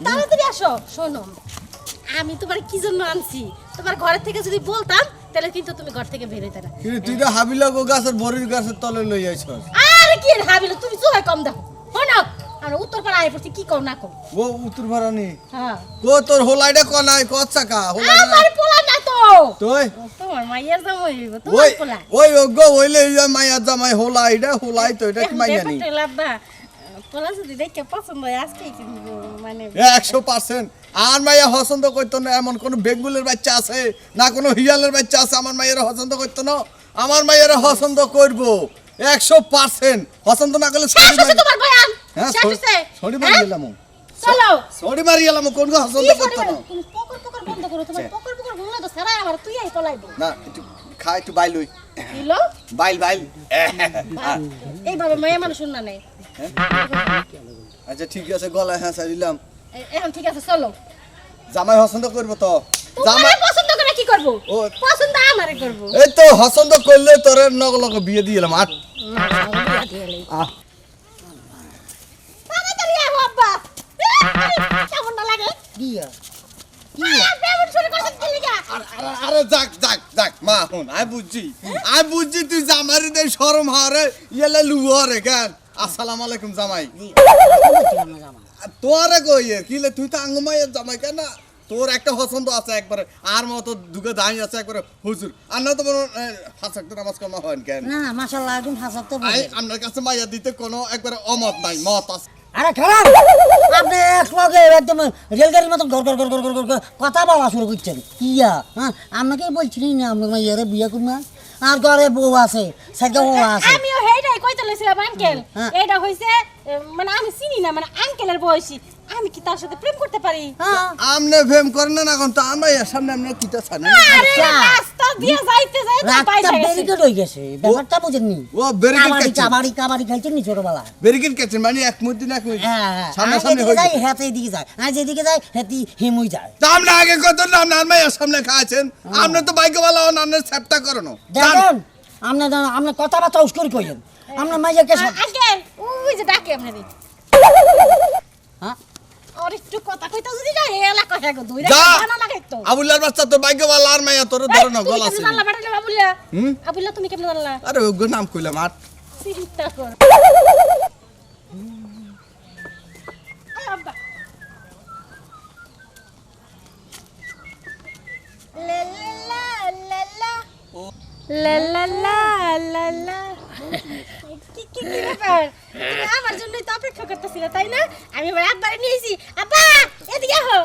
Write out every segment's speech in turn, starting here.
তাড়াতাড়ি আসো। শোনো, আমি তোমার কি জন্য আনছি তোমার ঘর থেকে যদি বলতাম তাহলে কিন্তু তুমি ঘর থেকে বের হইতে না। কিন্তু তুই তো হাবিলা গো গাছের বড়ির গাছের তলে লই আইছস। আরে কি ভাবিল তুমি চুহাই কম দেখো। শোনো, আমরা উত্তর পাড়া আই পড়ছি, কি কও না কও। ও উত্তর ভাড়ানি হ্যাঁ, কো তোর হোলাইডা কোনায় কত চাকা হোলাইডা আমার পোলা না তো। তুই তোমার মাইয়ার জামাই হইব, ওই তোমার পোলা। ওই গো হইলে মাইয়া জামাই হোলাইডা হোলাই তো এটা কি মাইয়া নি দেখো লাব্বা, পোলা যদি দেখে পছন্দ হয় আজকেই কিনবো, মানে 100%। আর মাইয়া পছন্দ করতো না এমন কোন বেঙ্গুলের বাচ্চা আছে না কোন হিয়ালের বাচ্চা আছে আমার মাইয়ারা পছন্দ করতো না? আমার মাইয়ারা পছন্দ করব 100%। পছন্দ না করলে শেষ হইছে তোমার বয়ান। হ্যাঁ শেষ হইছে। সরি মারি গেলাম চলো। সরি মারি গেলাম কোন গো পছন্দ করতো না? তুমি পকর পকর বন্ধ করো, তোমার পকর পকর ঘুমলা তো সারা আমার তুই আই পলাইবো। না একটু খা একটু বাইল হই দিলো বাইল বাইল এইভাবে মায়া মানুষ শুন না নেই। আচ্ছা ঠিক আছে গলায় হ্যাঁ দিলাম। এখন ঠিক আছে চলো। জামাই পছন্দ করব তো জামাই জামাই পছন্দ করে কি করব? ও পছন্দ আমারে করব। এই তো পছন্দ করলে তোর নগ লগ বিয়ে দিয়ে দিলাম আর আহ তাড়াতাড়ি আয় বাবা। কেমন না লাগে? বিয়া বেমন শুরু করছিস কি লিগা? আরে যাক যাক যাক মা হুন আই বুঝছি তুই জামারি দে শরম হারে ইয়েলে লুহরে কেন। আসসালামু আলাইকুম জামাই। তোরে কইয়ে কিলে তুই তো আঙ্গমাইয়ের জামাই কেন না? তোর একটা পছন্দ আছে একবারে আর মতো দুগে দাঁড়িয়ে আছে একবারে হুজুর আর না তো মনে হাসাক তো নামাজ কামা হয় কেন? না মাশাআল্লাহ একদম হাসাতে আই আপনার কাছে মাইয়া দিতে কোনো একবারে অমত নাই মত আছে। আরে খারাপ আপনি এক লগে একদম রেলগাড়ির মতো গর গর গর গর গর গর কথা বলা শুরু করছেন কিয়া হ্যাঁ আপনাকে বলছিলেন না আপনার মাইয়ারে বিয়ে করুন না আর ঘরে বউ আছে সাইকেল বউ আছে আমিও হেইটাই কইতে লইছিলাম আঙ্কেল। হ্যাঁ। এটা হইছে মানে আমি চিনি না, মানে আঙ্কেলের বয়সী, আমি কি তার সাথে প্রেম করতে পারি? হ্যাঁ আমনে ফেম করেন না এখন তো আমরা এর সামনে আমরা কিটা ছাড়েন আরে আচ্ছা। রাস্তা দিয়ে যাইতে যাইতে রাতটা পাইছা গেছে। ব্যারিকেড হয়ে গেছে ব্যাপারটা বুঝেননি ও ব্যারিকেড কাবাডি কাটছে। কাবাডি কাবাডি খাইছেন নি ছোটবেলা ব্যারিকেড কাটছেন মানে এক মুহূর্তে না এক মুহূর্তে হ্যাঁ হ্যাঁ সামনে আজ সামনে এদিকে হয়ে যাই যায়। হাতে এদিকে যায় আজ এদিকে যাই হেতি হিমুই যায় তা আমরা আগে কত না আপনার এর সামনে খাচ্ছেন আপনি তো বাইকওয়ালা ও নানের সেপটা করানো দেখেন আপনি কথাবার্তা উস্করি কইেন আপনার মাইয়াকে আঙ্কেল ওই যে ডাকে আপনারে। হ্যাঁ আর একটু কথা কইতা যদি যায় এলাকা থেকে দইরা যা জানা লাগাইতো। আবুল্লার বাচ্চা তো বাইকওয়ালা আর মাইয়া তোর ধরে না গলা আছে। জানলা বাড়াইলে বাবুল্লা। হুম? আবুল্লা তুমি কেমনে জানলা? আরে ওগো নাম কইলাম আর চিন্তা কর। আব্বা লা লা লা লা লা লা লা লা। কি ব্যাপার? তুমি আমার জন্যই তো অপেক্ষা করতেছিলে তাই না? আমি আমার আব্বারে নিয়েছি। আব্বা এদিকে আহো।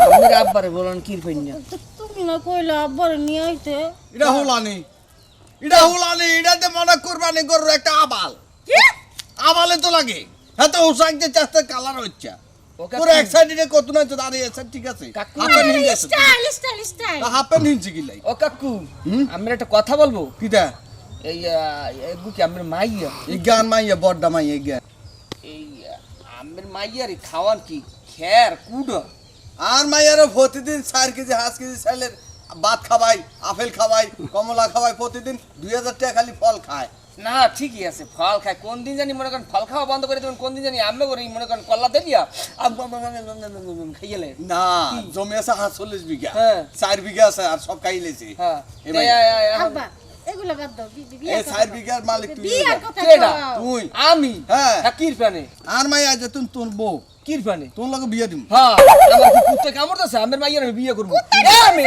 আপনার আব্বারে বলেন কি কইনা তুমি না কইলা আব্বারে নিয়ে আইতে। এটা হুলানি এটাতে মনে কুরবানি গরুর একটা আবাল কি? আবালে তো লাগে এত উসাইতে চাস্তে কালার হচ্ছে পুরো এক সাইডে কত না তো দাঁড়িয়ে আছে ঠিক আছে হাফেন হিঞ্জ আছে স্টাইল। হাফেন হিঞ্জ গিলাই ও কাকু আমরা একটা কথা বলবো কিটা এই কি আমার মাইয়া এই গান মাইয়া বড়ডা মাইয়া জ্ঞান এই আমার মাইয়ার খাওয়ান কি খের কুড়ো আর মাইয়ারও প্রতিদিন 4 কেজি 5 কেজি চাইলের ভাত খাওয়াই আপেল খাওয়াই কমলা খাওয়াই প্রতিদিন 2000 টাকা খালি ফল খায় না ঠিকই আছে ফল খায় কোন দিন জানি মনে করেন ফল খাওয়া বন্ধ করে দেবেন কোন দিন জানি আমি করি মনে করেন কল্লা দেলিয়া খাইলে না জমি আছে 48 বিঘা হ্যাঁ। 4 বিঘা আছে আর সব খাইলেছে হ্যাঁ এবার আব্বা এগুলা বাদ দাও। এই 4 বিঘার মালিক তুই বিয়ার কথা কেডা? কও। তুই আমি হ্যাঁ কির পানে আর মাইয়া যে তোর বউ কির পানে তোর লগে বিয়ে দিম হ্যাঁ আমার কুত্তে কামড়তেছে আমার মাইয়ার আমি বিয়ে করবো আমি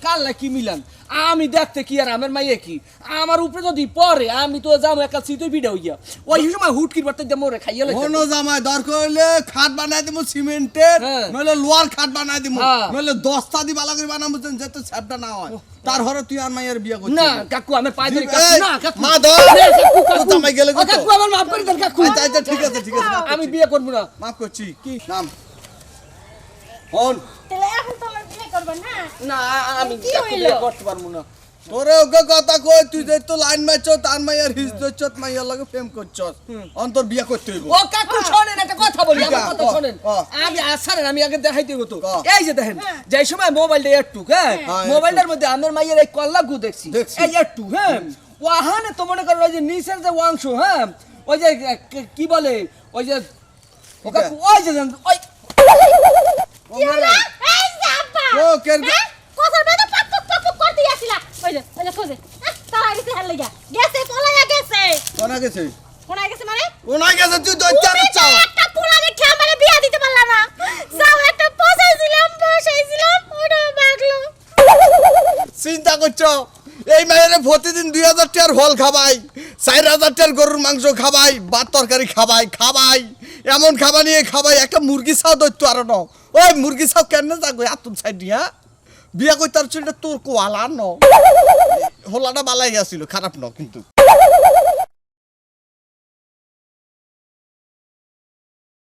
কাল না কি মিলান আমি দেখতে কি আর আমার মাইয়া কি আমার উপরে যদি পরে আমি তো যাবো একা সিটই বিড়া হইয়া ওই সময় হুটকির বাড়তে দিয়ে মোরে খাইয়া কোনো জামাই দরকার হইলে খাট বানাই দিমু সিমেন্টের হ্যাঁ। নইলে লোহার খাট বানাই দিমু হ্যাঁ। নইলে দস্তা দি বালা করে বানামু যাতে স্যাপটা না হয় তার হরে তুই আর মাইয়ার বিয়ে করছিস না কাকু আমি পাই ধরি এই, কাকু না কাকু মা ধর। না, কাকু, কাকু। তোর জামাই গেলে ও, কত? কাকু আমার মাফ করে দেন কাকু আচ্ছা আচ্ছা ঠিক আছে মাফ আমি করছি। বিয়ে করবো না মাফ করছি কি নাম ফোন তাহলে এখন তো আমার বিয়ে করবে না? না আমি কি কাকু হইলো? বিয়ে করতে পারবো না তোরে ওকে কথা কই তুই যে তো লাইন মারছ তার মাইয়ার হিজ দচ্ছত মাইয়ার লগে প্রেম করছস অন্তর বিয়ে করতে হইব ও কাকু শোনেন একটা কথা বলি আমার ঠিক কথা আছে, শোনেন ক। আমি আসারেন আমি আগে দেখাইতে হতো ক। এই যে দেখেন যে সময় মোবাইলটা একটু হ্যাঁ হ্যাঁ, মোবাইলটার মধ্যে আমার মাইয়ের এই কল্লা গু দেখছি দেখছি। এই একটু হ্যাঁ ওখানে তো মনে করো ওই যে নিচের যে অংশ হ্যাঁ ওই যে কি বলে ওই যে ও কাকু ওই যে ওই কি হলো এই যে আব্বা ও, কেন? হ্যাঁ? কথার মধ্যে পক পক পক পক করতে আসিলা ওই যে খোঁজে তারা গেছে হার লাগা গেছে পলায়া গেছে কোনা গেছে কোনা গেছে মানে কোনা গেছে তুই দইতে আর তুমি তো চাও একটা পোলা রেখে আমারে বিয়া দিতে পারলা না যাও একটা বসাইছিলাম ওটা মাগলো চিন্তা করছো এই মায়েরে প্রতিদিন 2000 টাকার ফল খাবাই 4000 টাকার গরুর মাংস খাবাই ভাত তরকারি খাবাই এমন খাবার নিয়ে খাবাই একটা মুরগি ছাও দৈত্য আর ন ওই মুরগি ছাও কেন যাগো আতুন সাইড দিয়া বিয়া কই তার ছিল তোর কোয়ালা ন হোলাটা বালাই গেছিল খারাপ ন কিন্তু